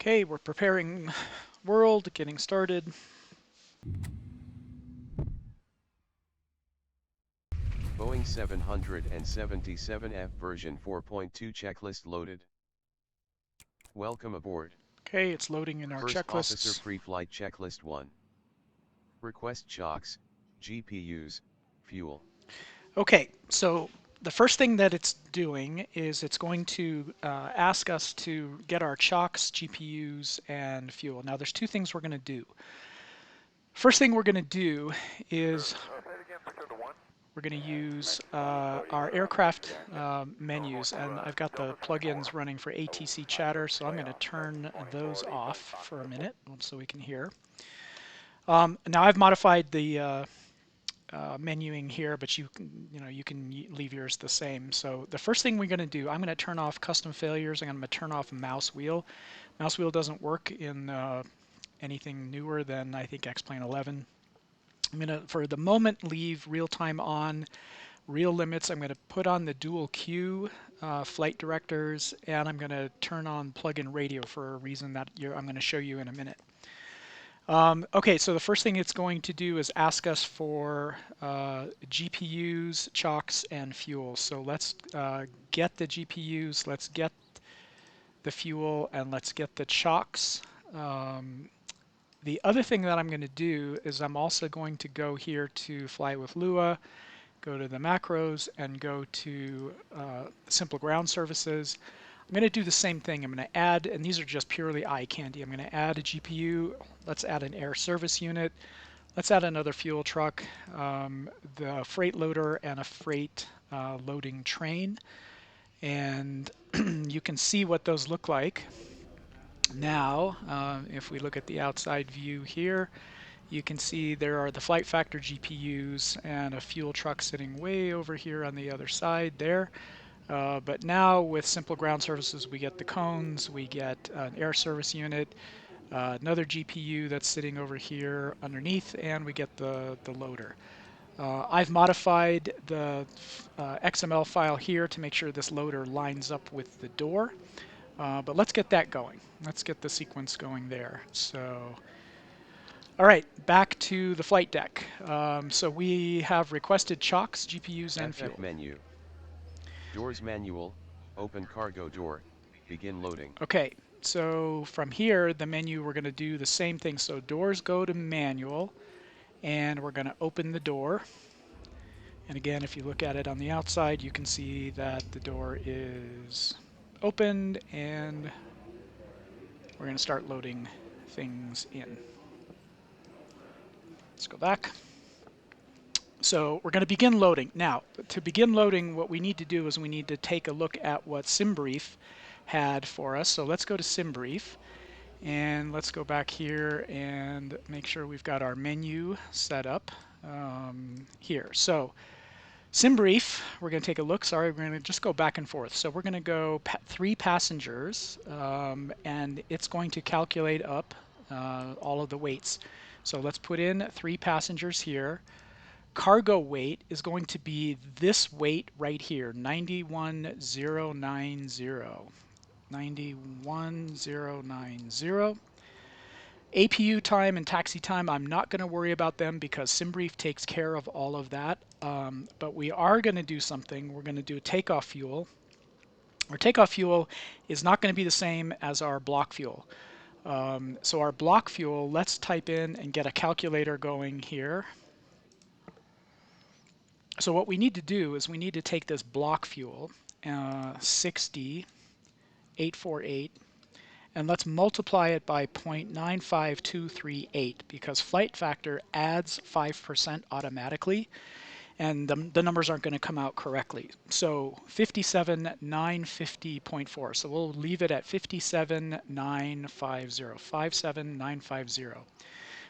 Okay, we're preparing world, getting started. Boeing 777F version 4.2 checklist loaded. Welcome aboard. Okay, it's loading in our First officer checklists. pre-flight checklist 1. Request chocks, GPUs, fuel. Okay, so the first thing that it's doing is it's going to ask us to get our chocks, GPUs, and fuel. Now there's two things we're going to do. First thing we're going to do is we're going to use our aircraft menus, and I've got the plugins running for ATC chatter, so I'm going to turn those off for a minute so we can hear. Now I've modified the menuing here, but you can leave yours the same. So the first thing we're going to do, I'm going to turn off custom failures. I'm going to turn off mouse wheel. Mouse wheel doesn't work in anything newer than I think X-Plane 11. I'm going to, for the moment, leave real time on, real limits. I'm going to put on the dual queue flight directors, and I'm going to turn on plug-in radio for a reason that I'm going to show you in a minute. Okay, so the first thing it's going to do is ask us for GPUs, chocks, and fuel. So let's get the GPUs, let's get the fuel, and let's get the chocks. The other thing that I'm going to do is I'm also going to go here to Fly with Lua, go to the macros, and go to simple ground services. I'm going to do the same thing. I'm going to add, and these are just purely eye candy. I'm going to add a GPU. Let's add an air service unit. Let's add another fuel truck, the freight loader, and a freight loading train. And you can see what those look like. Now, if we look at the outside view here, you can see there are the FlightFactor GPUs and a fuel truck sitting way over here on the other side there. But now with simple ground services, we get the cones, we get an air service unit, another GPU that's sitting over here underneath, and we get the loader. I've modified the XML file here to make sure this loader lines up with the door. But let's get that going. Let's get the sequence going there. So, all right, back to the flight deck. So we have requested chocks, GPUs, and fuel. FF menu. Doors manual, open cargo door, begin loading. Okay, so from here, the menu, we're going to do the same thing. So doors go to manual, and we're going to open the door. And again, if you look at it on the outside, you can see that the door is opened, and we're going to start loading things in. Let's go back. So we're going to begin loading. Now, to begin loading, what we need to do is we need to take a look at what SimBrief had for us. So let's go to SimBrief, and let's go back here and make sure we've got our menu set up here. So SimBrief, we're going to take a look. Sorry, we're going to just go back and forth. So we're going to go 3 passengers, and it's going to calculate up all of the weights. So let's put in 3 passengers here. Cargo weight is going to be this weight right here, 91090. 91090. APU time and taxi time, I'm not going to worry about them because SimBrief takes care of all of that. But we are going to do something. We're going to do takeoff fuel. Our takeoff fuel is not going to be the same as our block fuel. So our block fuel, let's type in and get a calculator going here. So what we need to do is we need to take this block fuel, 60848, and let's multiply it by 0.95238 because FlightFactor adds 5% automatically, and the numbers aren't going to come out correctly. So 57950.4. So we'll leave it at 57950. 57950.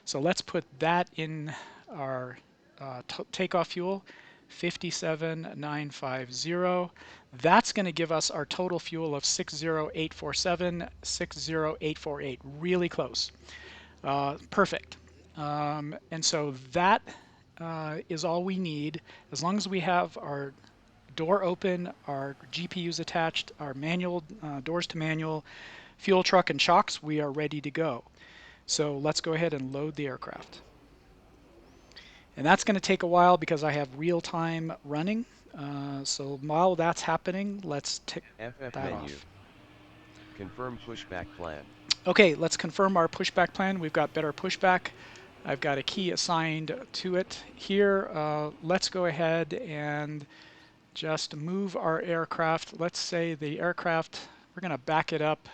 So let's put that in our takeoff fuel. 57950. That's going to give us our total fuel of 60847, 60848. Really close. Perfect. And so that is all we need. As long as we have our door open, our GPUs attached, our manual doors to manual, Fuel truck and chocks, we are ready to go. So let's go ahead and load the aircraft. And that's going to take a while because I have real time running. So while that's happening, let's tick FF that menu. off. Confirm pushback plan. Okay, let's confirm our pushback plan. We've got better pushback. I've got a key assigned to it here. Let's go ahead and just move our aircraft. Let's say the aircraft, we're going to back it up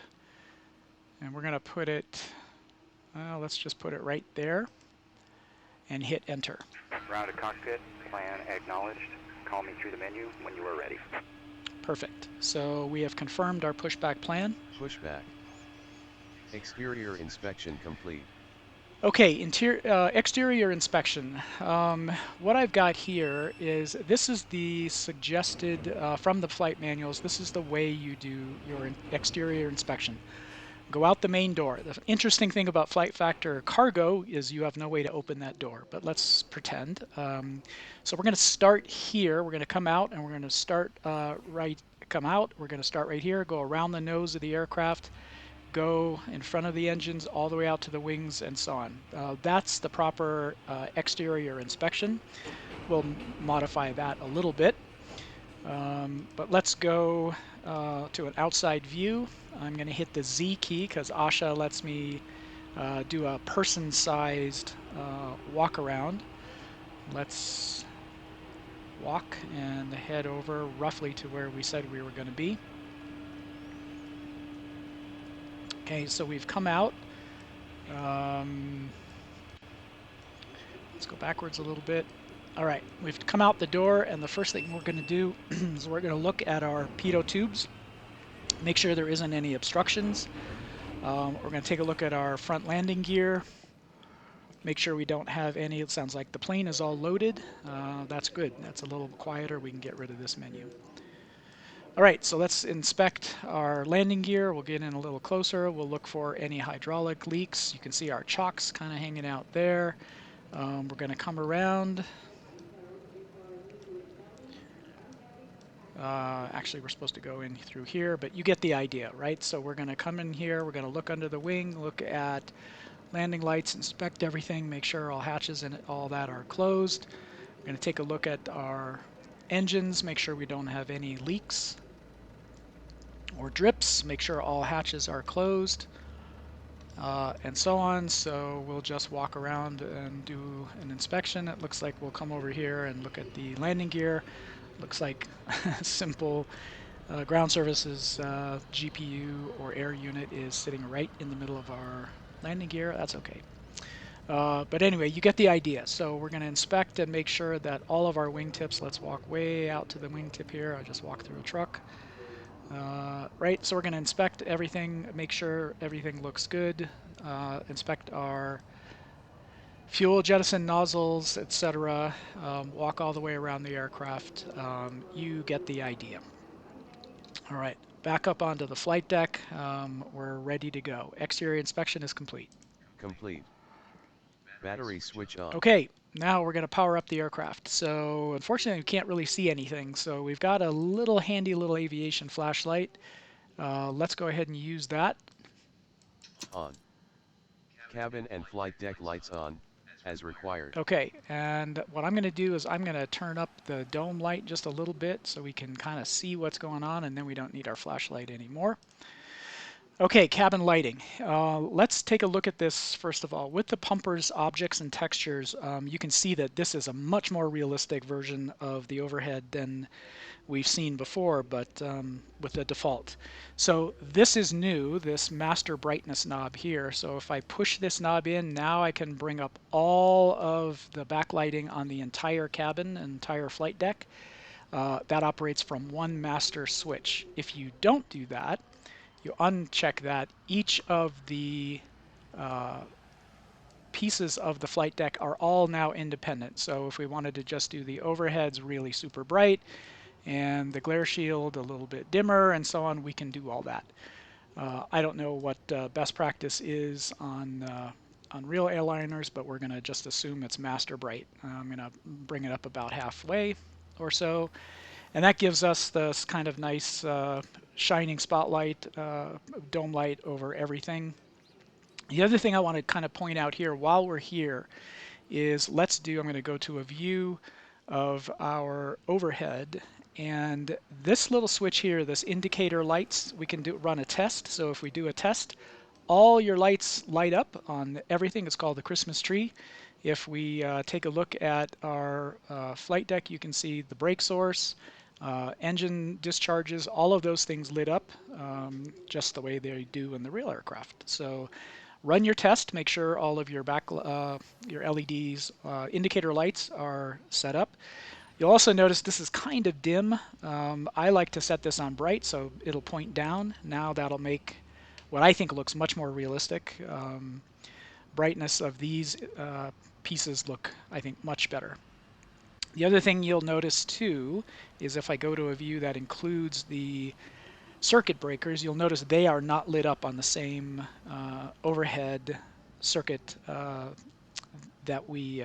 and we're going to put it, let's just put it right there and hit enter. Ground to cockpit, plan acknowledged. Call me through the menu when you are ready. Perfect. So we have confirmed our pushback plan. Pushback. Exterior inspection complete. Okay, exterior inspection. What I've got here is this is the suggested from the flight manuals. This is the way you do your exterior inspection. Go out the main door. The interesting thing about FlightFactor Cargo is you have no way to open that door, but let's pretend. So we're going to start here. We're going to come out and we're going to start come out. We're going to start right here, go around the nose of the aircraft, go in front of the engines all the way out to the wings and so on. That's the proper exterior inspection. We'll modify that a little bit. But let's go to an outside view. I'm going to hit the Z key because Asha lets me do a person-sized walk around. Let's walk and head over roughly to where we said we were going to be. Okay, so we've come out. Let's go backwards a little bit. All right, we've come out the door, and the first thing we're going to do is we're going to look at our pitot tubes, make sure there isn't any obstructions. We're going to take a look at our front landing gear, make sure we don't have any. It sounds like the plane is all loaded. That's good. That's a little quieter. We can get rid of this menu. All right, so let's inspect our landing gear. We'll get in a little closer. We'll look for any hydraulic leaks. You can see our chocks kind of hanging out there. We're going to come around. Actually, we're supposed to go in through here, but you get the idea, right? So we're going to come in here. We're going to look under the wing, look at landing lights, inspect everything, make sure all hatches and all that are closed. We're going to take a look at our engines, make sure we don't have any leaks or drips, make sure all hatches are closed, and so on. So we'll just walk around and do an inspection. It looks like we'll come over here and look at the landing gear. Looks like simple ground services GPU or air unit is sitting right in the middle of our landing gear. That's okay. But anyway, you get the idea. So we're going to inspect and make sure that all of our wingtips, let's walk way out to the wingtip here. I just walked through a truck. Right, so we're going to inspect everything, make sure everything looks good, inspect our fuel jettison nozzles, etc. Walk all the way around the aircraft. You get the idea. All right, back up onto the flight deck. We're ready to go. Exterior inspection is complete. Complete. Battery switch on. Okay, now we're going to power up the aircraft. So unfortunately, we can't really see anything. So we've got a little handy little aviation flashlight. Let's go ahead and use that. On. Cabin and flight deck lights on, as required. Okay, and what I'm going to do is I'm going to turn up the dome light just a little bit so we can kind of see what's going on, and then we don't need our flashlight anymore. Okay, cabin lighting. Let's take a look at this first of all. With the pumpers, objects, and textures, you can see that this is a much more realistic version of the overhead than we've seen before, but with the default. So this is new, this master brightness knob here. So if I push this knob in, now I can bring up all of the backlighting on the entire cabin, entire flight deck. That operates from one master switch. If you don't do that, you uncheck that, each of the pieces of the flight deck are all now independent. So if we wanted to just do the overheads really super bright and the glare shield a little bit dimmer and so on, we can do all that. I don't know what best practice is on real airliners, but we're going to just assume it's master bright. I'm going to bring it up about halfway or so. And that gives us this kind of nice shining spotlight, dome light over everything. The other thing I want to kind of point out here while we're here is I'm going to go to a view of our overhead, and this little switch here, this indicator lights, we can run a test. So if we do a test, all your lights light up on everything. It's called the Christmas tree. If we take a look at our flight deck, you can see the brake source, engine discharges, all of those things lit up just the way they do in the real aircraft. So run your test, make sure all of your your LEDs, indicator lights are set up. You'll also notice this is kind of dim. I like to set this on bright so it'll point down. Now that'll make what I think looks much more realistic. Brightness of these pieces look, I think, much better. The other thing you'll notice too is if I go to a view that includes the circuit breakers, you'll notice they are not lit up on the same overhead circuit that we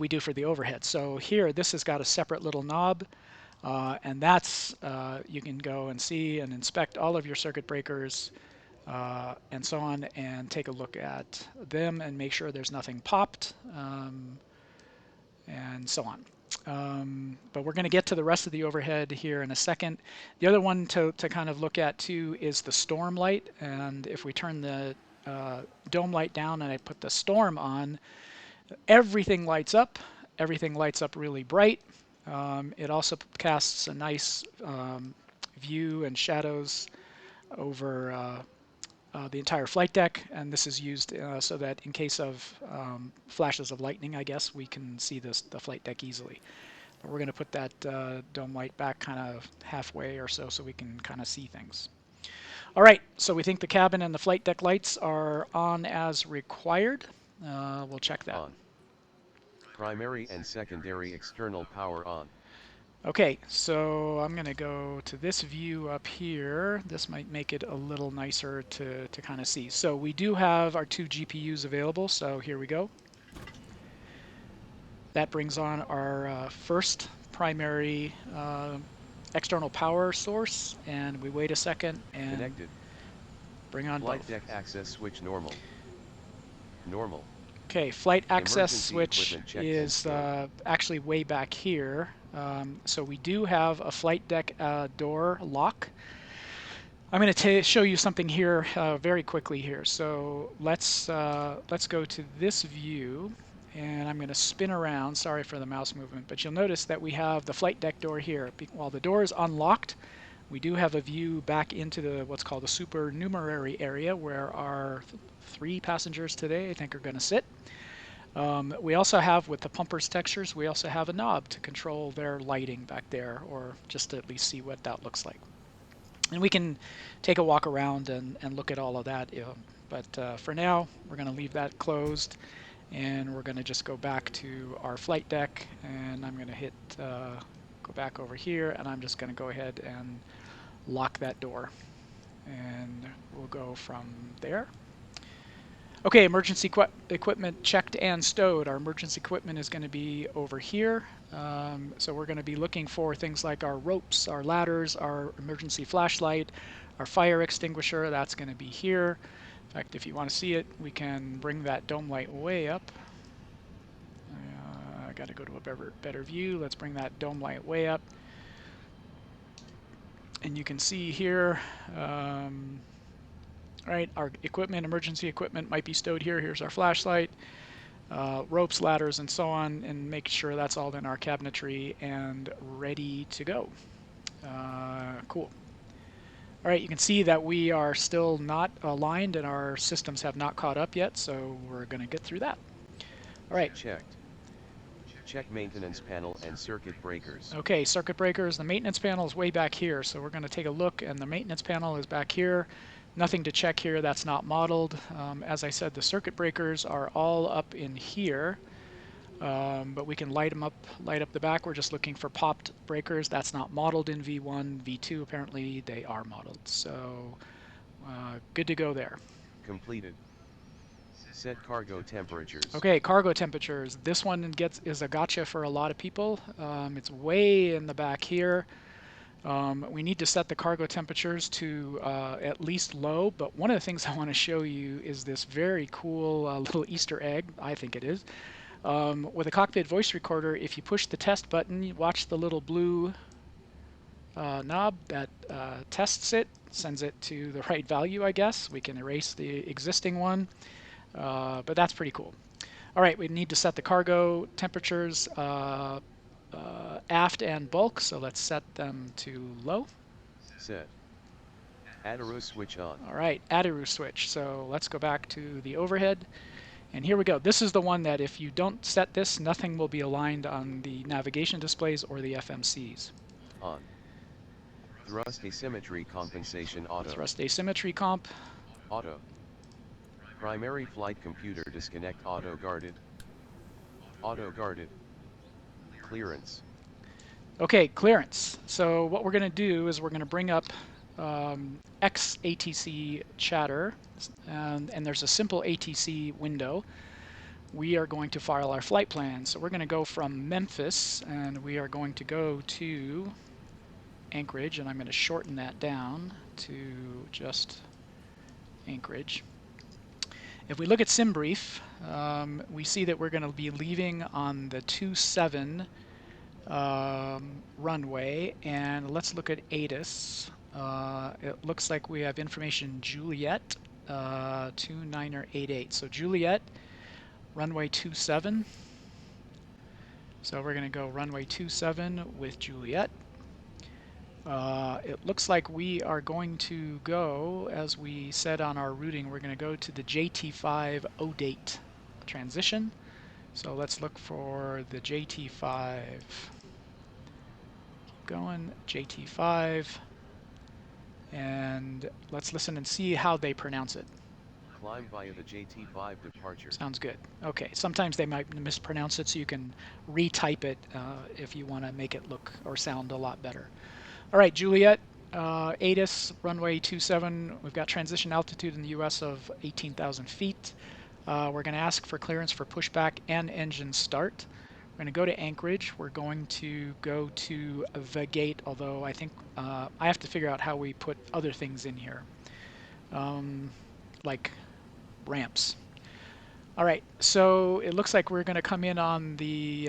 do for the overhead. So here, this has got a separate little knob, and that's you can go and see and inspect all of your circuit breakers and so on, and take a look at them and make sure there's nothing popped, and so on. But we're going to get to the rest of the overhead here in a second. The other one to kind of look at too is the storm light, and if we turn the dome light down and I put the storm on, everything lights up. Everything lights up really bright. It also casts a nice view and shadows over the entire flight deck, and this is used so that in case of flashes of lightning, I guess, we can see the flight deck easily. But we're going to put that dome light back kind of halfway or so we can kind of see things. All right, so we think the cabin and the flight deck lights are on as required. We'll check that. On. Primary and secondary external power on. Okay, so I'm going to go to this view up here. This might make it a little nicer to kind of see. So we do have our 2 GPUs available, so here we go. That brings on our first primary external power source, and we wait a second and Connected. Bring on Flight both. deck access switch normal. Normal. Okay, flight access Emergency switch equipment checked is and actually way back here. So we do have a flight deck door lock. I'm going to show you something here very quickly here. So let's go to this view, and I'm going to spin around. Sorry for the mouse movement, but you'll notice that we have the flight deck door here. While the door is unlocked, we do have a view back into the what's called the supernumerary area where our 3 passengers today, I think, are going to sit. We also have, with the pumpers textures, we also have a knob to control their lighting back there, or just to at least see what that looks like. And we can take a walk around and look at all of that. But for now, we're going to leave that closed, and we're going to just go back to our flight deck, and I'm going to hit go back over here, and I'm just going to go ahead and lock that door, and we'll go from there. Okay, emergency equipment checked and stowed. Our emergency equipment is going to be over here. So we're going to be looking for things like our ropes, our ladders, our emergency flashlight, our fire extinguisher. That's going to be here. In fact, if you want to see it, we can bring that dome light way up. I got to go to a better view. Let's bring that dome light way up. And you can see here, right, our equipment, emergency equipment might be stowed here. Here's our flashlight, ropes, ladders, and so on, and make sure that's all in our cabinetry and ready to go. Cool. All right, you can see that we are still not aligned and our systems have not caught up yet, so we're going to get through that. All right. checked. Check maintenance panel and circuit breakers. Okay, circuit breakers. The maintenance panel is way back here, so we're going to take a look, and the maintenance panel is back here. Nothing to check here. That's not modeled. As I said, the circuit breakers are all up in here, but we can light up the back. We're just looking for popped breakers. That's not modeled in V1. V2, apparently, they are modeled. So good to go there. Completed. Set cargo temperatures. Okay, cargo temperatures. This one is a gotcha for a lot of people. It's way in the back here. We need to set the cargo temperatures to at least low, but one of the things I want to show you is this very cool little Easter egg, I think it is. With a cockpit voice recorder, if you push the test button, you watch the little blue knob that tests it, sends it to the right value, I guess. We can erase the existing one, but that's pretty cool. All right, we need to set the cargo temperatures aft and bulk, so let's set them to low. Set. Add arrow switch on. All right, Adiru switch. So let's go back to the overhead. And here we go. This is the one that if you don't set this, nothing will be aligned on the navigation displays or the FMCs. On. Thrust asymmetry compensation auto. Thrust asymmetry comp. Auto. Primary flight computer disconnect auto guarded. Auto guarded. Clearance. Okay, clearance. So what we're going to do is we're going to bring up XATC chatter, and there's a simple ATC window. We are going to file our flight plan. So we're going to go from Memphis, and we are going to go to Anchorage, and I'm going to shorten that down to just Anchorage. If we look at SimBrief, we see that we're going to be leaving on the 27 runway, and let's look at ATIS. It looks like we have information Juliet 2988. So Juliet, runway 27. So we're going to go runway 27 with Juliet. It looks like we are going to go, as we said on our routing, we're going to go to the JT5 ODate transition. So let's look for the JT5. Keep going, JT5. And let's listen and see how they pronounce it. Climb via the JT5 departure. Sounds good. Okay, sometimes they might mispronounce it, so you can retype it if you want to make it look or sound a lot better. All right, Juliet, ATIS, runway 27. We've got transition altitude in the US of 18,000 feet. We're going to ask for clearance for pushback and engine start. We're going to go to Anchorage. We're going to go to the gate, although I think I have to figure out how we put other things in here, like ramps. All right, so it looks like we're going to come in on the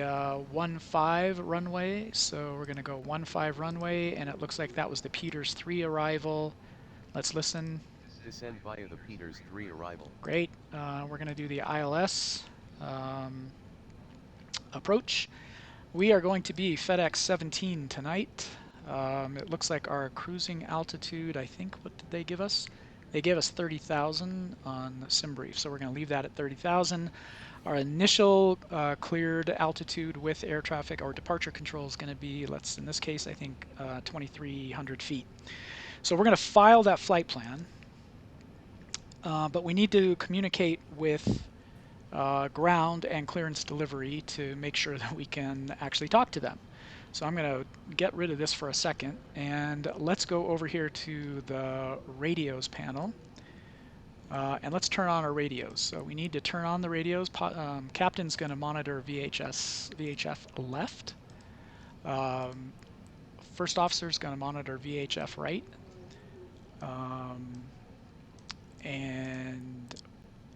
15 runway. So we're going to go 15 runway, and it looks like that was the Peters 3 arrival. Let's listen. Descend via the Peters 3 arrival. Great. We're going to do the ILS approach. We are going to be FedEx 17 tonight. It looks like our cruising altitude, I think, what did they give us? They gave us 30,000 on SimBrief, so we're going to leave that at 30,000. Our initial cleared altitude with air traffic or departure control is going to be, in this case, I think 2,300 feet. So we're going to file that flight plan, but we need to communicate with ground and clearance delivery to make sure that we can actually talk to them. So I'm going to get rid of this for a second, and let's go over here to the radios panel, and let's turn on our radios. So we need to turn on the radios. Captain's going to monitor VHF left. First officer's going to monitor VHF right. And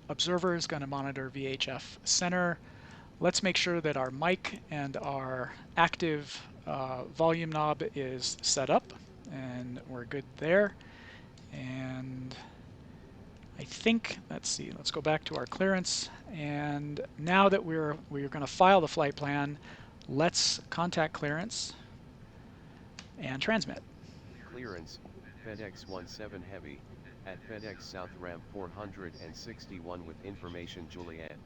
observer is going to monitor VHF center. Let's make sure that our mic and our active volume knob is set up, and we're good there. And I think, let's see, let's go back to our clearance. And now that we're going to file the flight plan, let's contact clearance and transmit. Clearance, FedEx 17 Heavy, at FedEx South Ramp 461 with information Juliet.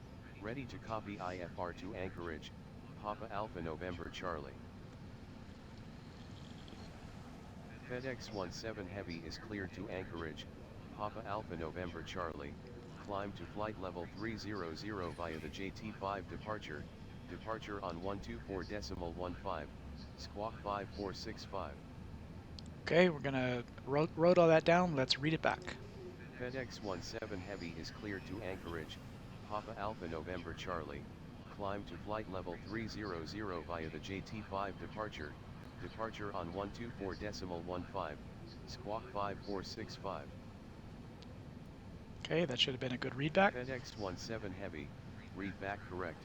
Ready to copy IFR to Anchorage, Papa Alpha November Charlie. FedEx 17 Heavy is cleared to Anchorage, Papa Alpha November Charlie. Climb to flight level 300 via the JT5 departure. Departure on 124.15, squawk 5465. Okay, we're going to wrote all that down. Let's read it back. FedEx 17 Heavy is cleared to Anchorage, Papa Alpha November Charlie, climb to flight level 300 via the JT5 departure, departure on 124.15, squawk 5465. Okay, that should have been a good readback. FedEx 17 Heavy, read back correct,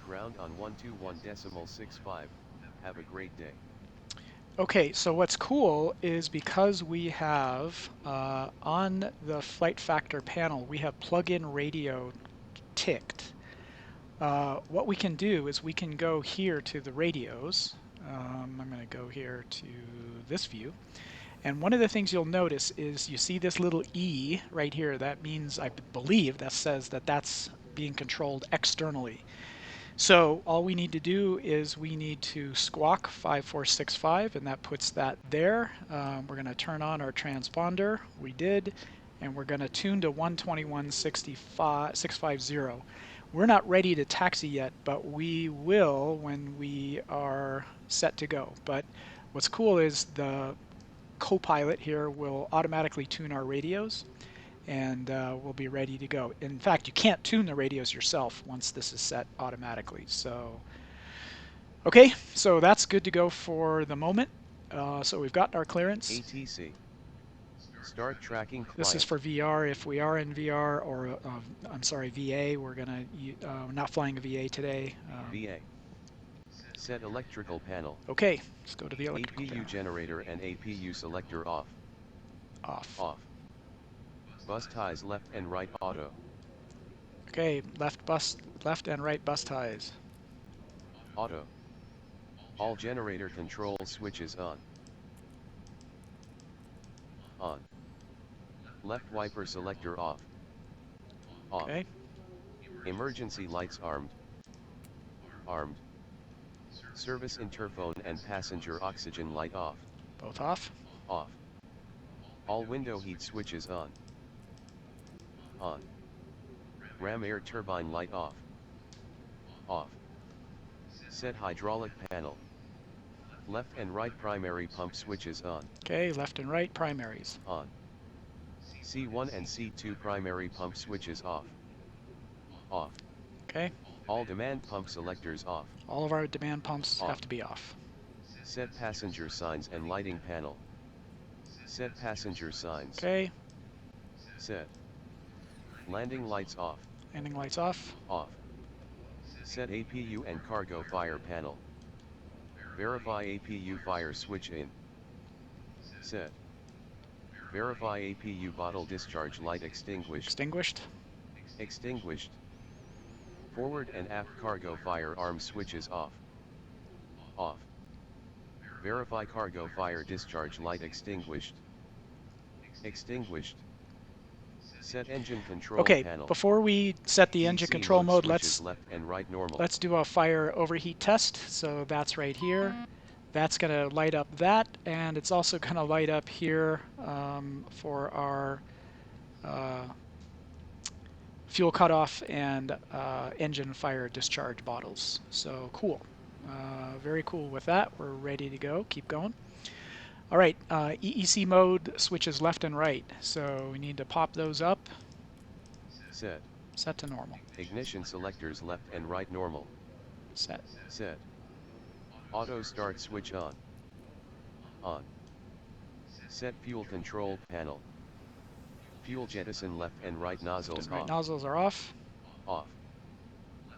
ground on 121.65, have a great day. Okay, so what's cool is because we have on the FlightFactor panel, we have plug-in radio ticked. What we can do is we can go here to the radios. I'm going to go here to this view. And one of the things you'll notice is you see this little E right here. That means, I believe, that says that that's being controlled externally. So all we need to do is we need to squawk 5465, and that puts that there. We're going to turn on our transponder. We did. And we're going to tune to 121.650. We're not ready to taxi yet, but we will when we are set to go. But what's cool is the co-pilot here will automatically tune our radios, and we'll be ready to go. In fact, you can't tune the radios yourself once this is set automatically. So, okay, so that's good to go for the moment. So we've got our clearance. ATC. Start tracking client. This is for VR. If we are in VR, or I'm sorry, VA, we're gonna not flying a VA today. VA. Set electrical panel. Okay, let's go to the electrical APU panel. generator and APU selector off. Off. Off. Bus ties left and right auto. Okay, left and right bus ties. Auto. All generator control switches on. On. Left wiper selector off. Off. Okay. Emergency lights armed. Armed. Service interphone and passenger oxygen light off. Both off. Off. All window heat switches on. On. Ram air turbine light off. Off. Set hydraulic panel. Left and right primary pump switches on. Okay, left and right primaries. On. C1 and C2 primary pump switches off. Off. Okay. All demand pump selectors off. All of our demand pumps Off. have to be off. Set passenger signs and lighting panel. Set passenger signs. Okay. Set. Landing lights off. Landing lights off. Off. Set APU and cargo fire panel. Verify APU fire switch in. Set. Verify APU bottle discharge light extinguished. Extinguished. Extinguished. Forward and aft cargo firearm switches off. Off. Verify cargo fire discharge light extinguished. Extinguished. Set engine control Okay, panel. before we set the engine DC control mode, switches left and right normal. let's do a fire overheat test. So that's right here. That's going to light up that, and it's also going to light up here for our fuel cutoff and engine fire discharge bottles. So cool. Very cool with that. We're ready to go. Keep going. All right, EEC mode switches left and right. So we need to pop those up. Set. Set to normal. Ignition selectors left and right normal. Set. Set. Auto start switch on. On. Set fuel control panel. Fuel jettison left and right nozzles Right off. nozzles are off. Off.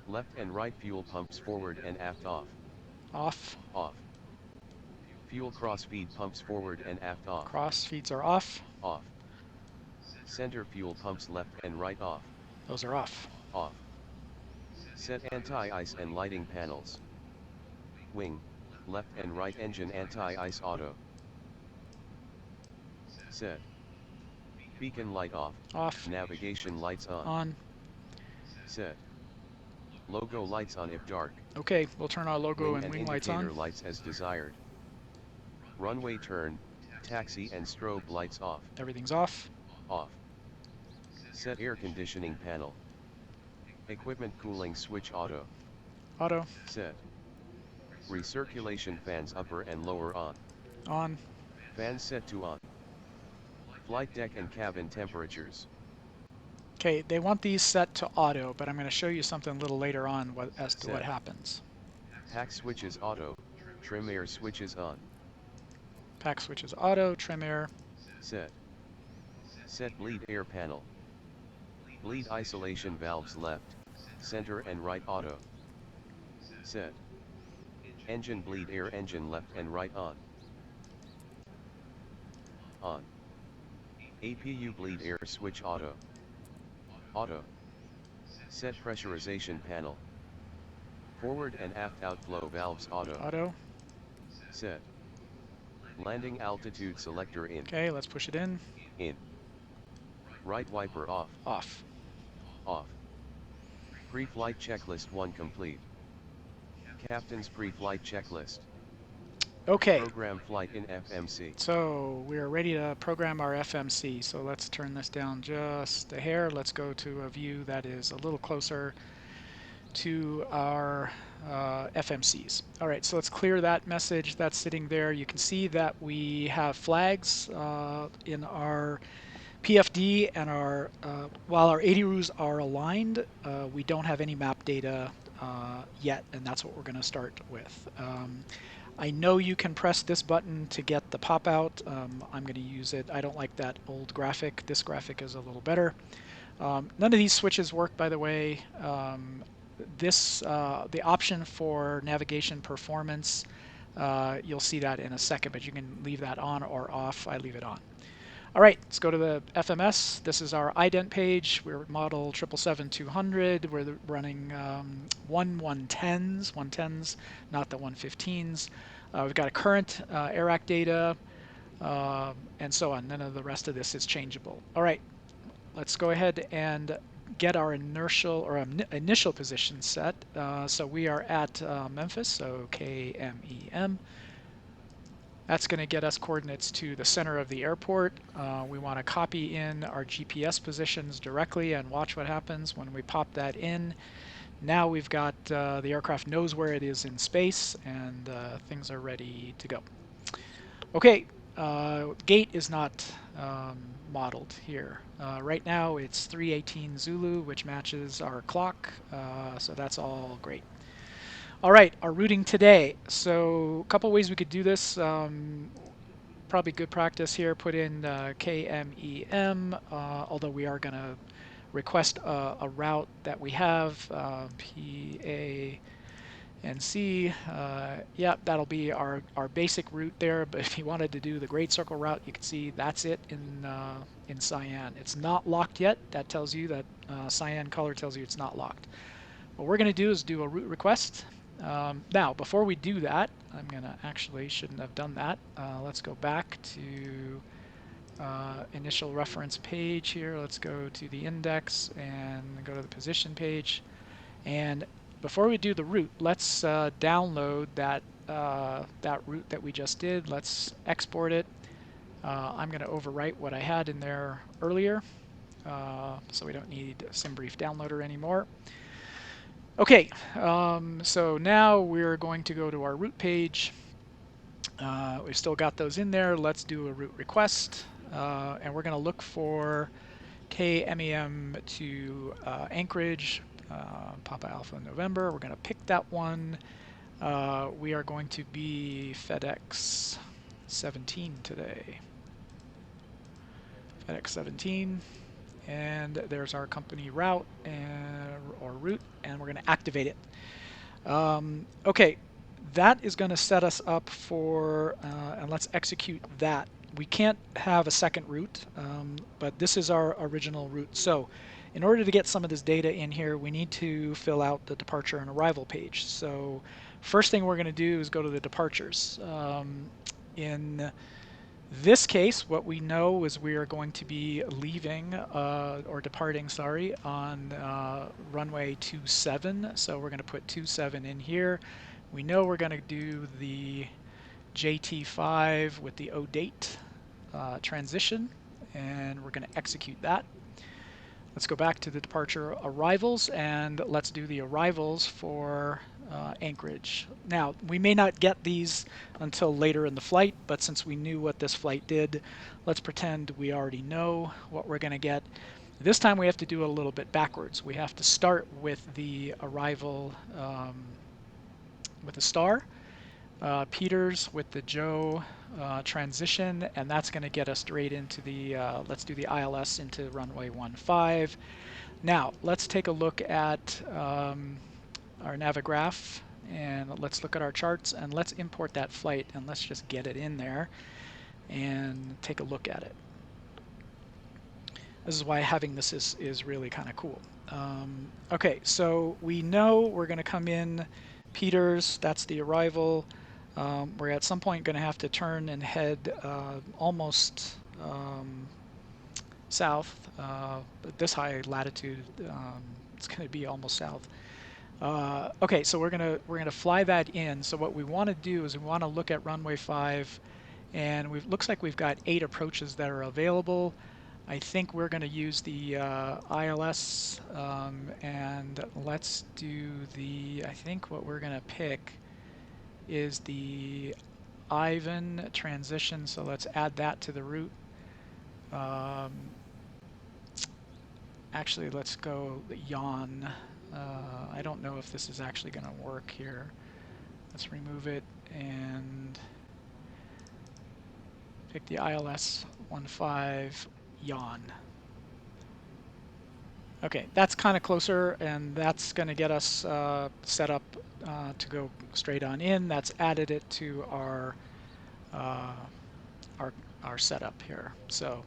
Left and right fuel pumps forward and aft off. Off. Off. Fuel cross feed pumps forward and aft off. Cross feeds are off. Off. Center fuel pumps left and right off. Those are off. Off. Set anti-ice and lighting panels. Wing, left and right engine anti-ice auto. Set. Beacon light off. Off. Navigation lights on. On. Set. Logo lights on if dark. Okay, we'll turn our logo Wing and wing lights indicator on. lights as desired. Runway turn, taxi and strobe lights off. Everything's off. Off. Set air conditioning panel. Equipment cooling switch auto. Auto. Set. Recirculation fans upper and lower on. On. Fans set to on. Flight deck and cabin temperatures. Okay, they want these set to auto, but I'm going to show you something a little later on as to what Set. happens. Pack switches auto, trim air switches on. Pack switches auto, trim air. Set. Set bleed air panel. Bleed isolation valves left, center and right auto. Set. Engine bleed air engine left and right on. On. APU bleed air switch auto. Auto. Set pressurization panel. Forward and aft outflow valves auto. Auto. Set. Landing altitude selector in. Okay, let's push it in. In. Right wiper off. Off. Off. Pre-flight checklist 1 complete. Captain's pre-flight checklist. Okay. Program flight in FMC. So we are ready to program our FMC. So let's turn this down just a hair. Let's go to a view that is a little closer to our FMCs. All right, so let's clear that message that's sitting there. You can see that we have flags in our PFD, and while our 80 roos are aligned, we don't have any map data yet, and that's what we're going to start with. I know you can press this button to get the pop out. I'm going to use it. I don't like that old graphic. This graphic is a little better. None of these switches work, by the way. The option for navigation performance, you'll see that in a second, but you can leave that on or off. I leave it on. All right, let's go to the FMS. This is our ident page. We're model 777-200. We're running 110s, not the 115s. We've got a current AIRAC data, and so on. None of the rest of this is changeable. All right, let's go ahead and get our initial position set. So we are at Memphis, so KMEM. That's going to get us coordinates to the center of the airport. We want to copy in our GPS positions directly and watch what happens when we pop that in. Now we've got the aircraft knows where it is in space, and things are ready to go. Okay, gate is not modeled here. Right now it's 318 Zulu, which matches our clock, so that's all great. All right, our routing today. So a couple ways we could do this. Probably good practice here, put in KMEM, although we are going to request a route that we have, PANC. Yeah, that'll be our basic route there, but if you wanted to do the Great Circle route, you can see that's it in cyan. It's not locked yet. That tells you that cyan color tells you it's not locked. What we're going to do is do a route request. Now, before we do that, I'm going to shouldn't have done that. Let's go back to initial reference page here. Let's go to the index and go to the position page. And before we do the route, let's download that route that we just did. Let's export it. I'm going to overwrite what I had in there earlier, so we don't need SimBrief Downloader anymore. Okay, so now we're going to go to our route page. We've still got those in there. Let's do a route request, and we're going to look for KMEM to Anchorage, Papa Alpha November. We're going to pick that one. We are going to be FedEx 17 today. FedEx 17. And there's our company route or route, and we're going to activate it. Okay, that is going to set us up for, and let's execute that. We can't have a second route, but this is our original route. So in order to get some of this data in here, we need to fill out the departure and arrival page. So first thing we're going to do is go to the departures. In this case, what we know is we are going to be leaving, or departing, sorry, on runway 27. So we're going to put 27 in here. We know we're going to do the JT5 with the O date transition, and we're going to execute that. Let's go back to the departure arrivals, and let's do the arrivals for Anchorage. Now, we may not get these until later in the flight, but since we knew what this flight did, let's pretend we already know what we're going to get. This time we have to do it a little bit backwards. We have to start with the arrival with the star, Peters with the Joe transition, and that's going to get us straight into the, let's do the ILS into runway 15. Now, let's take a look at our Navigraph, and let's look at our charts, and let's import that flight, and let's just get it in there and take a look at it. This is why having this is really kind of cool. Okay, so we know we're going to come in Peters, that's the arrival. We're at some point going to have to turn and head almost south. At this high latitude, it's going to be almost south. Okay, so we're gonna fly that in. So what we want to do is we want to look at runway 5, and looks like we've got 8 approaches that are available. I think we're going to use the ILS, and let's do the, I think what we're going to pick is the Ivan transition, so let's add that to the route. Actually, let's go yawn. I don't know if this is actually going to work here. Let's remove it and pick the ILS 15 yawn. Okay, that's kind of closer, and that's going to get us set up to go straight on in. That's added it to our setup here. So,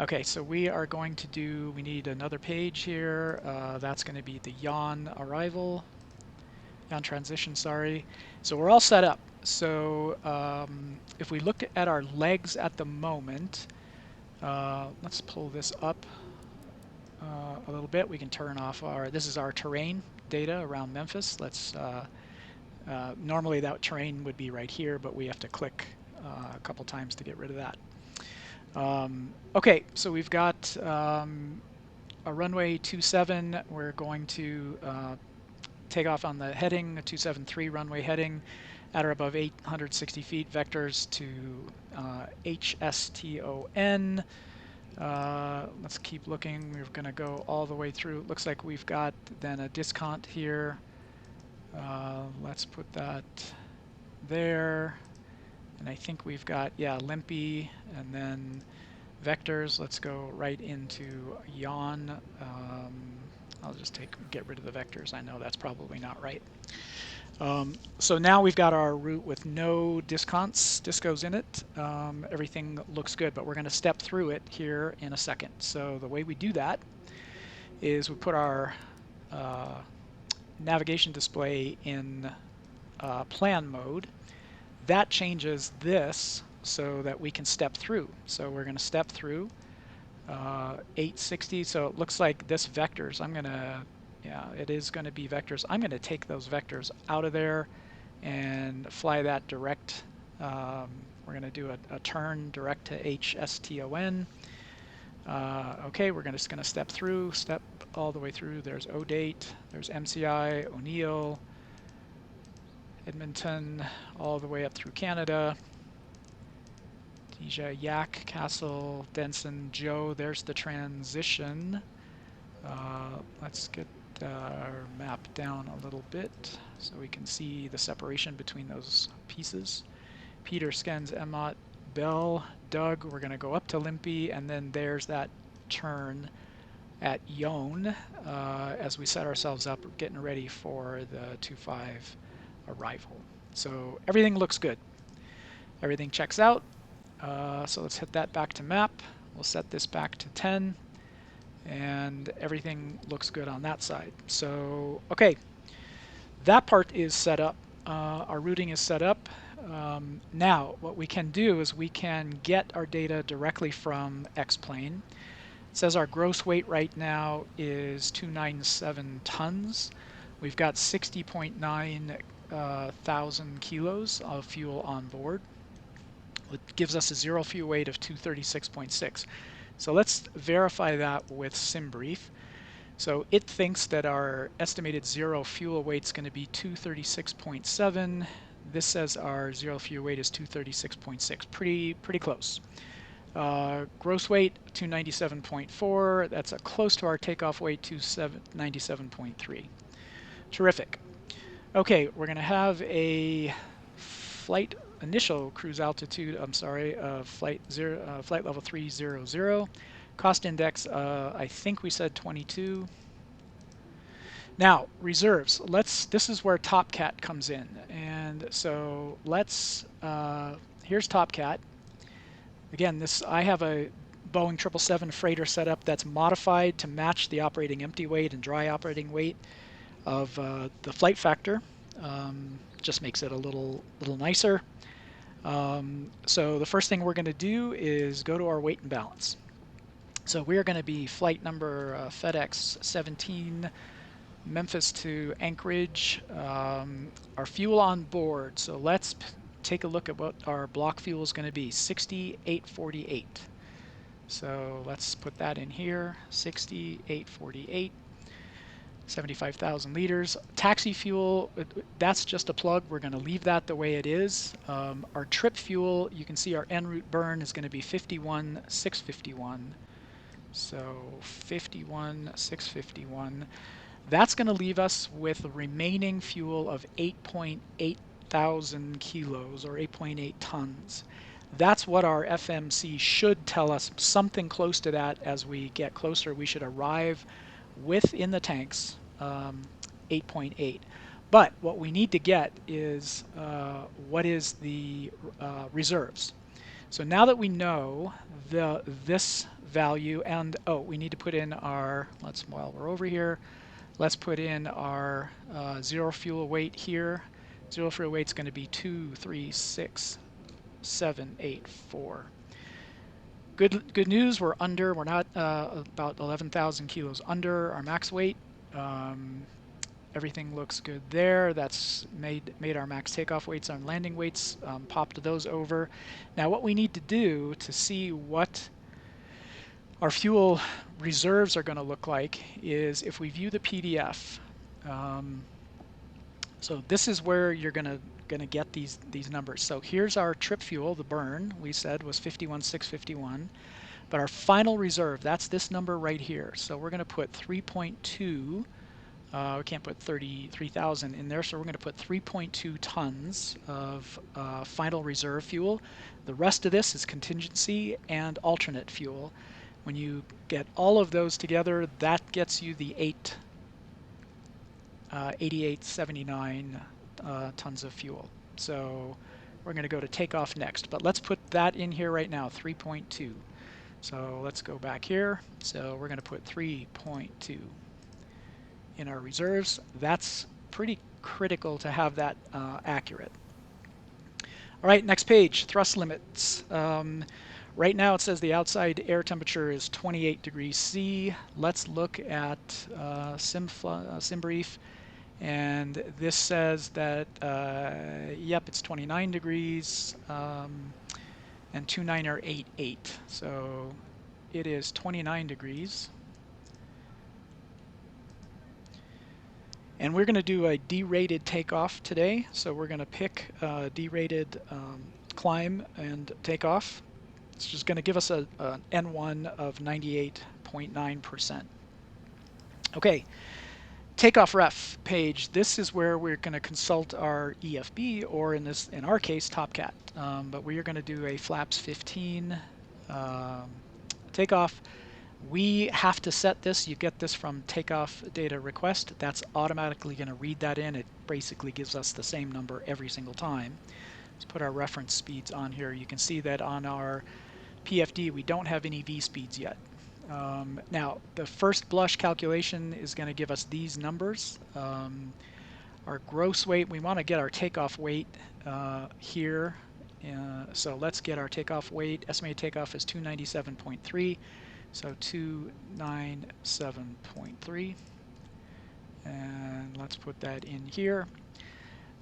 okay, so we are going to do, we need another page here. That's going to be the yawn arrival, yawn transition, sorry. So we're all set up. So if we look at our legs at the moment, let's pull this up a little bit. We can turn off our, this is our terrain data around Memphis. Let's, normally that terrain would be right here, but we have to click a couple times to get rid of that. Okay, so we've got a runway 27. We're going to take off on the heading, a 273 runway heading at or above 860 feet, vectors to HSTON. Let's keep looking. We're going to go all the way through. It looks like we've got then a discount here. Let's put that there. And I think we've got, yeah, Limpy, and then vectors. Let's go right into yawn. I'll just get rid of the vectors. I know that's probably not right. So now we've got our route with no discos in it. Everything looks good, but we're going to step through it here in a second. So the way we do that is we put our navigation display in plan mode. That changes this so that we can step through. So we're going to step through 860. So it looks like this vectors. I'm going to, yeah, it is going to be vectors. I'm going to take those vectors out of there and fly that direct. We're going to do a turn direct to HSTON. Okay, we're just going to step through, step all the way through. There's ODate, there's MCI, O'Neill, Edmonton, all the way up through Canada. Deja, Yak, Castle, Denson, Joe. There's the transition. Let's get our map down a little bit so we can see the separation between those pieces. Peter, Skens, Emmott, Bell, Doug. We're going to go up to Limpy, and then there's that turn at Yone as we set ourselves up, getting ready for the 25 arrival. So everything looks good. Everything checks out. So let's hit that back to map. We'll set this back to 10, and everything looks good on that side. So, okay, that part is set up. Our routing is set up. Now, what we can do is we can get our data directly from X-Plane. It says our gross weight right now is 297 tons. We've got 60.9 thousand kilos of fuel on board. It gives us a zero fuel weight of 236.6. So let's verify that with SimBrief. So it thinks that our estimated zero fuel weight is going to be 236.7. This says our zero fuel weight is 236.6. Pretty close. Gross weight 297.4. That's close to our takeoff weight 297.3. Terrific. Okay, we're going to have a flight initial cruise altitude. I'm sorry, flight level 300. Cost index, I think we said 22. Now, reserves. This is where TopCat comes in. And so here's TopCat. Again, I have a Boeing 777 freighter setup that's modified to match the operating empty weight and dry operating weight of the FlightFactor. Just makes it a little nicer. So the first thing we're going to do is go to our weight and balance. So we're going to be flight number FedEx 17, Memphis to Anchorage. Our fuel on board. So let's take a look at what our block fuel is going to be. 6848. So let's put that in here. 6848. 75,000 liters. Taxi fuel, that's just a plug. We're going to leave that the way it is. Our trip fuel, you can see our en route burn is going to be 51,651. So 51,651. That's going to leave us with a remaining fuel of 8.8 thousand kilos or 8.8 tons. That's what our FMC should tell us, something close to that. As we get closer, we should arrive within the tanks 8.8. But what we need to get is what is the reserves. So now that we know this value, and we need to put in our, while we're over here, let's put in our zero fuel weight here. Zero fuel weight is going to be 236,784. Good news, we're not about 11,000 kilos under our max weight. Everything looks good there. That's made our max takeoff weights and landing weights, popped those over. Now what we need to do to see what our fuel reserves are going to look like is if we view the PDF. So this is where you're going to get these numbers. So here's our trip fuel. The burn we said was 51,651, but our final reserve, that's this number right here. So we're going to put 3.2. We can't put 33,000 in there, so we're going to put 3.2 tons of final reserve fuel. The rest of this is contingency and alternate fuel. When you get all of those together, that gets you the 8879 tons of fuel. So we're going to go to takeoff next, but let's put that in here right now, 3.2. So let's go back here. So we're going to put 3.2 in our reserves. That's pretty critical to have that accurate. All right, next page, thrust limits. Right now it says the outside air temperature is 28 degrees C. Let's look at SimBrief, and this says that, yep, it's 29 degrees, and 29088. So it is 29 degrees. And we're going to do a derated takeoff today. So we're going to pick derated climb and takeoff. It's just going to give us an N1 of 98.9%. Okay, takeoff ref page. This is where we're going to consult our EFB, or in our case, TopCat. But we are going to do a flaps 15 takeoff. We have to set this. You get this from takeoff data request. That's automatically going to read that in. It basically gives us the same number every single time. Let's put our reference speeds on here. You can see that on our PFD we don't have any V speeds yet. Now the first blush calculation is going to give us these numbers. Our gross weight, we want to get our takeoff weight here. So let's get our takeoff weight. Estimated takeoff is 297.3. So 297.3, and let's put that in here.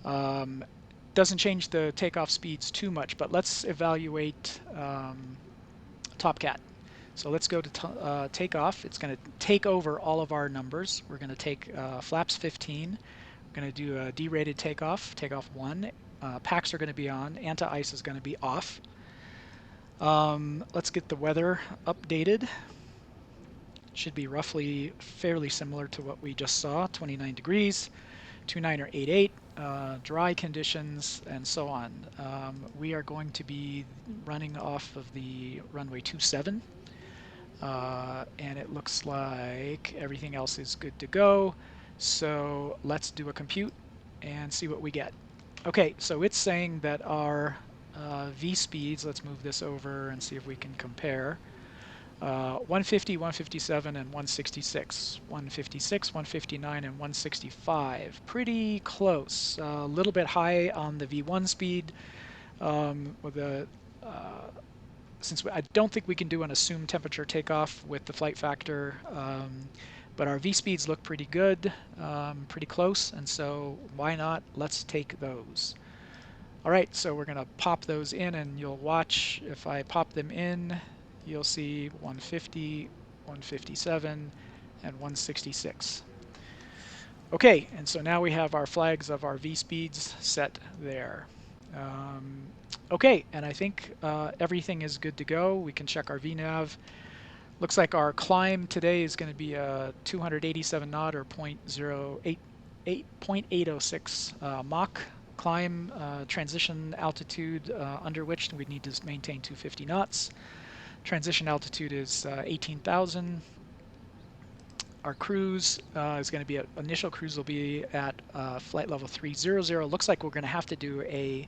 Doesn't change the takeoff speeds too much, but let's evaluate TopCat. So let's go to takeoff. It's going to take over all of our numbers. We're going to take flaps 15. We're going to do a derated takeoff, takeoff 1. PACs are going to be on. Anti-ice is going to be off. Let's get the weather updated. Should be roughly fairly similar to what we just saw, 29 degrees, 29 or 88, dry conditions, and so on. We are going to be running off of the runway 27, and it looks like everything else is good to go. So let's do a compute and see what we get. Okay, so it's saying that our V speeds, let's move this over and see if we can compare. 150, 157, and 166. 156, 159, and 165. Pretty close. A little bit high on the V1 speed. With the since I don't think we can do an assumed temperature takeoff with the FlightFactor, but our V speeds look pretty good, pretty close, and so why not? Let's take those. All right, so we're going to pop those in, and you'll watch if I pop them in, you'll see 150, 157, and 166. Okay, and so now we have our flags of our V speeds set there. Okay, and I think everything is good to go. We can check our VNav. Looks like our climb today is going to be a 287 knot or 0.806 Mach climb, transition altitude under which we need to maintain 250 knots. Transition altitude is 18,000. Our cruise is going to be, initial cruise will be at flight level 300. Looks like we're going to have to do a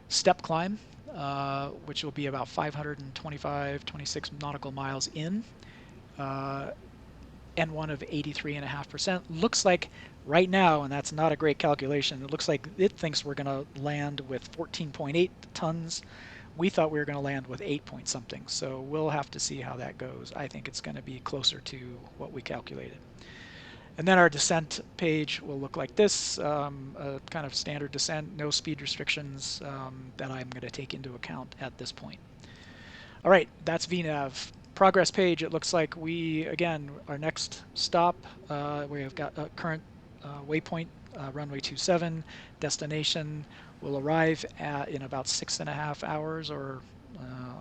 step climb, which will be about 525, 26 nautical miles in. N1 of 83.5%. Looks like right now, and that's not a great calculation, it looks like it thinks we're going to land with 14.8 tons. We thought we were going to land with 8 point something, so we'll have to see how that goes. I think it's going to be closer to what we calculated. And then our descent page will look like this, a kind of standard descent, no speed restrictions that I'm going to take into account at this point. All right, that's VNav. Progress page, it looks like we, again, our next stop, we have got a current waypoint, runway 27, destination will arrive in about 6.5 hours, or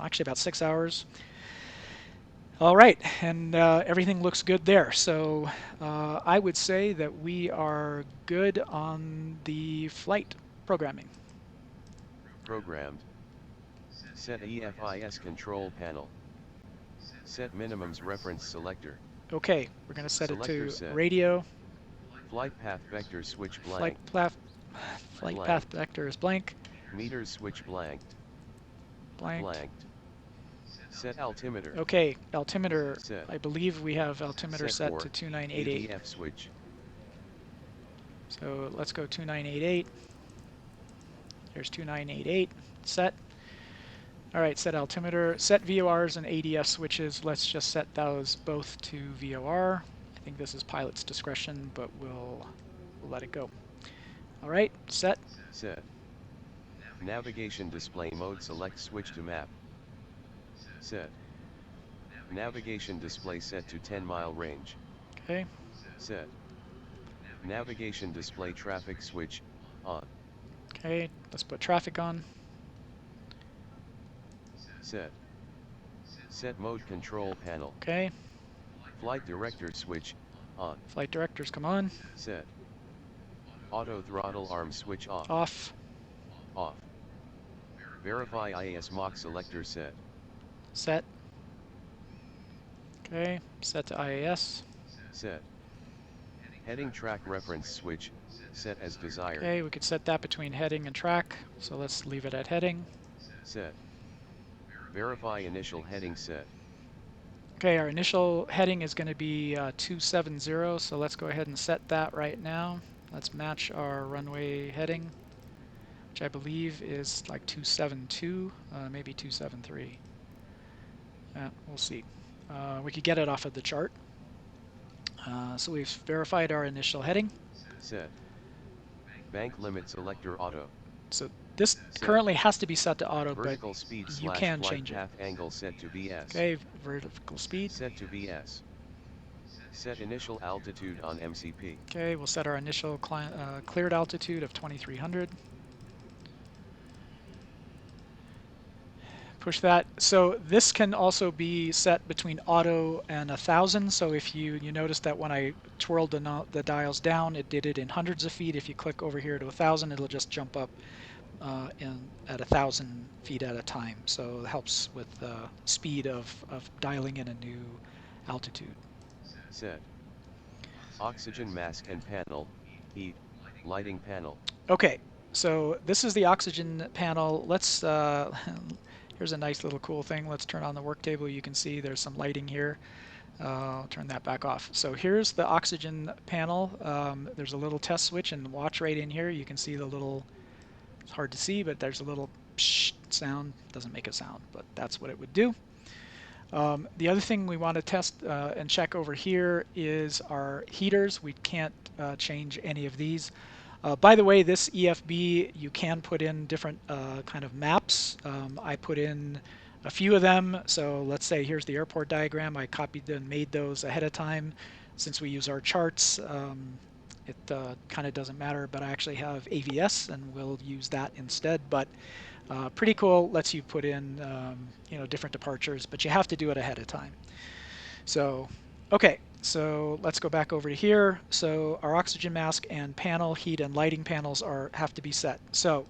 actually about 6 hours. All right, and everything looks good there. So I would say that we are good on the flight programming. Programmed. Set EFIS control panel. Set minimums reference selector. Okay, we're going to set Selector it to set. radio. Flight path vector switch blank. Flight path vector is blank. Meters switch blanked. Blanked. Set altimeter. Okay, altimeter. Set. I believe we have altimeter set to 2988. ADF switch. So let's go 2988. There's 2988. Set. All right, set altimeter. Set VORs and ADF switches. Let's just set those both to VOR. I think this is pilot's discretion, but we'll let it go. All right, set. Set. Navigation display mode select switch to map. Set. Navigation display set to 10-mile range. Okay. Set. Navigation display traffic switch on. Okay, let's put traffic on. Set. Set mode control panel. Okay. Flight director switch on. Flight directors come on. Set. Auto throttle arm switch off. Off. Off. Verify IAS Mach selector set. Set. Okay, set to IAS. Set. Heading track reference switch, set as desired. Okay, we could set that between heading and track, so let's leave it at heading. Set. Verify initial heading set. Okay, our initial heading is going to be 270, so let's go ahead and set that right now. Let's match our runway heading, which I believe is like 272, maybe 273. We'll see. We could get it off of the chart. So we've verified our initial heading. Set. Bank limit selector auto. So this Set. currently has to be set to auto, Vertical but speed you can change path it. angle set to VS. Okay, vertical speed. Set to VS. Set initial altitude on MCP. Okay, we'll set our initial cleared altitude of 2300. Push that. So this can also be set between auto and 1,000. So if you notice that when I twirled the dials down, it did it in hundreds of feet. If you click over here to 1,000, it'll just jump up at 1,000 feet at a time. So it helps with speed of dialing in a new altitude. Set. Oxygen mask and panel, heat, lighting panel. Okay, so this is the oxygen panel. Let's here's a nice little cool thing. Let's turn on the work table. You can see there's some lighting here. I'll turn that back off. So here's the oxygen panel. There's a little test switch, and watch right in here. You can see the little, it's hard to see, but there's a little psh sound. Doesn't make a sound, but that's what it would do. The other thing we want to test and check over here is our heaters. We can't change any of these. By the way, this EFB, you can put in different kind of maps. I put in a few of them. So let's say here's the airport diagram. I copied and made those ahead of time. Since we use our charts, it kind of doesn't matter, but I actually have AVS and we'll use that instead. But pretty cool, lets you put in different departures, but you have to do it ahead of time. So, okay, so let's go back over to here. So our oxygen mask and panel, heat and lighting panels have to be set. So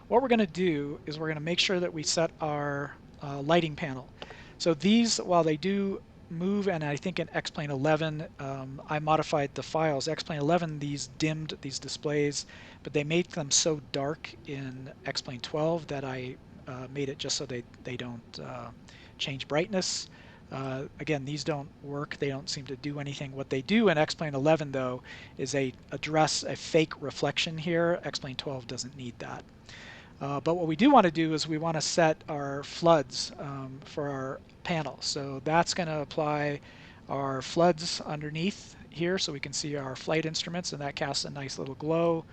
what we're going to do is we're going to make sure that we set our lighting panel. So these, while they do move, and I think in X-Plane 11, I modified the files. X-Plane 11, these dimmed these displays, but they made them so dark in X-Plane 12 that I made it just so they don't change brightness. Again, these don't work. They don't seem to do anything. What they do in X-Plane 11, though, is they address a fake reflection here. X-Plane 12 doesn't need that. But what we do want to do is we want to set our floods for our panel. So that's going to apply our floods underneath here so we can see our flight instruments, and that casts a nice little glow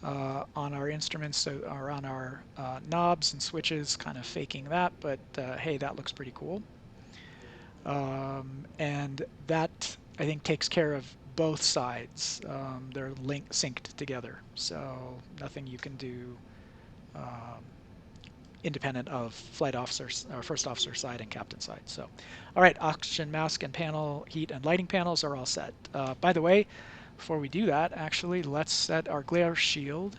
on our instruments, or on our knobs and switches, kind of faking that, but hey, that looks pretty cool. And that, I think, takes care of both sides. They're synced together, so nothing you can do independent of flight officers, or first officer side and captain side. So, all right, oxygen mask and panel, heat and lighting panels are all set. By the way, before we do that, actually, let's set our glare shield.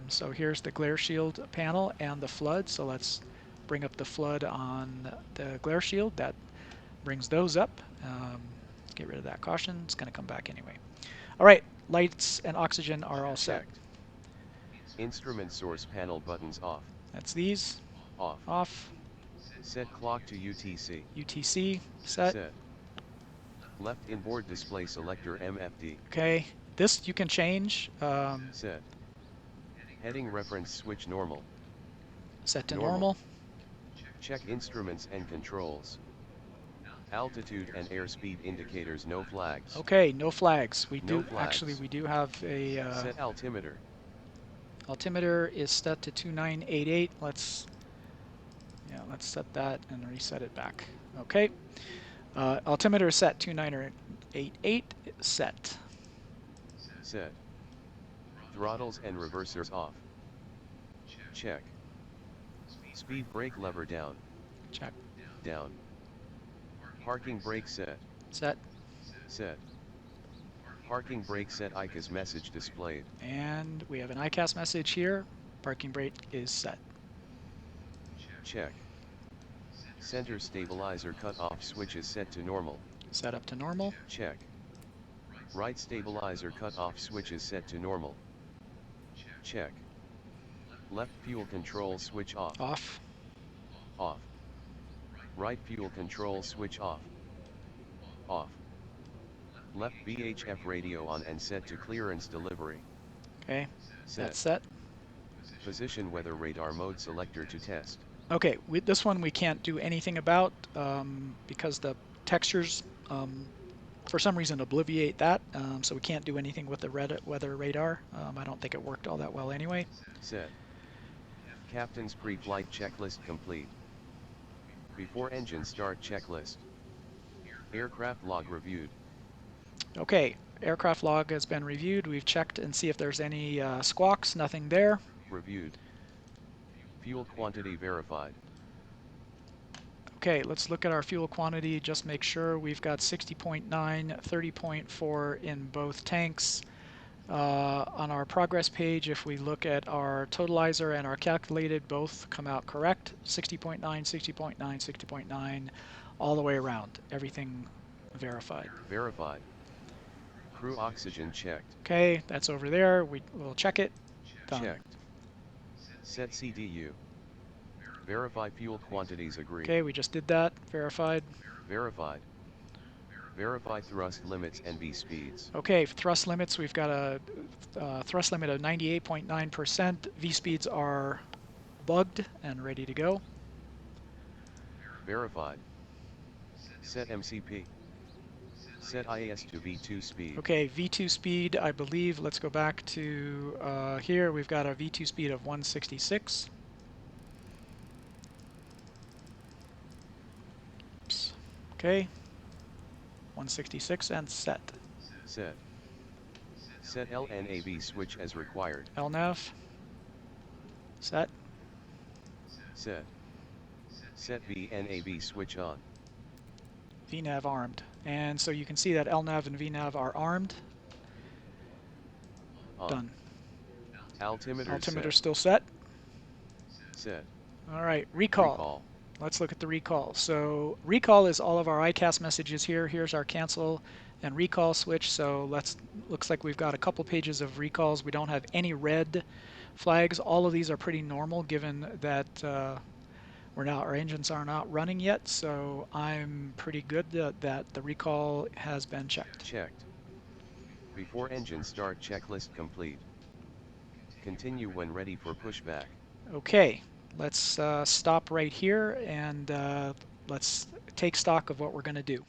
So here's the glare shield panel and the flood. So let's bring up the flood on the glare shield. That brings those up. Get rid of that caution. It's going to come back anyway. All right, lights and oxygen are all set. Checked. Instrument source panel buttons off. That's these. Off. Off. Set clock to UTC. UTC set. Set. Left inboard display selector MFD. Okay, this you can change. Set. Heading reference switch normal. Set to normal. Check instruments and controls. Altitude and airspeed indicators, no flags. Okay, no flags. We No do flags. actually we do have a Set altimeter. altimeter is set to 2988. Let's set that and reset it back. Okay, altimeter is set 2988. Set. Set. Throttles and reversers off. Check. Speed brake lever down. Check. Down. Parking brake set. Set. Set. Parking brake set ICAS message displayed. And we have an ICAS message here. Parking brake is set. Check. Center stabilizer cutoff switch is set to normal. Set up to normal. Check. Right stabilizer cutoff switch is set to normal. Check. Left fuel control switch off. Off. Off. Right fuel control switch off. Off. Left VHF radio on and set to clearance delivery. Okay, Set. that's set. Position weather radar mode selector to test. Okay, with this one we can't do anything about because the textures for some reason obliviate that, so we can't do anything with the weather radar. I don't think it worked all that well anyway. Set. Captain's pre-flight checklist complete. Before engine start checklist. Aircraft log reviewed. Okay, aircraft log has been reviewed. We've checked and see if there's any squawks. Nothing there. Reviewed. Fuel quantity verified. Okay, let's look at our fuel quantity, just make sure we've got 60.9, 30.4 in both tanks. On our progress page, if we look at our totalizer and our calculated, both come out correct. 60.9, 60.9, 60.9, all the way around. Everything verified. Verified. Crew oxygen checked. Okay, that's over there. We'll check it. Done. Checked. Set CDU. Verify fuel quantities agreed. Okay, we just did that. Verified. Verified. Verify thrust limits and V speeds. Okay, thrust limits, we've got a thrust limit of 98.9%. V speeds are bugged and ready to go. Verified. Set MCP. Set IAS to V2 speed. Okay, V2 speed, I believe, let's go back to here. We've got a V2 speed of 166. Oops. Okay, 166 and set. Set. Set LNAV switch as required. LNAV. Set. Set. Set VNAV switch on. VNAV armed. And so you can see that LNAV and VNAV are armed. On. Done. Altimeter Altimeter set. still set. Set. All right, recall. Let's look at the recall. So recall is all of our ICAS messages here. Here's our cancel and recall switch. So looks like we've got a couple pages of recalls. We don't have any red flags. All of these are pretty normal given that our engines are not running yet. So I'm pretty good that the recall has been checked. Checked. Before engine start checklist complete. Continue when ready for pushback. Okay, let's stop right here and let's take stock of what we're going to do.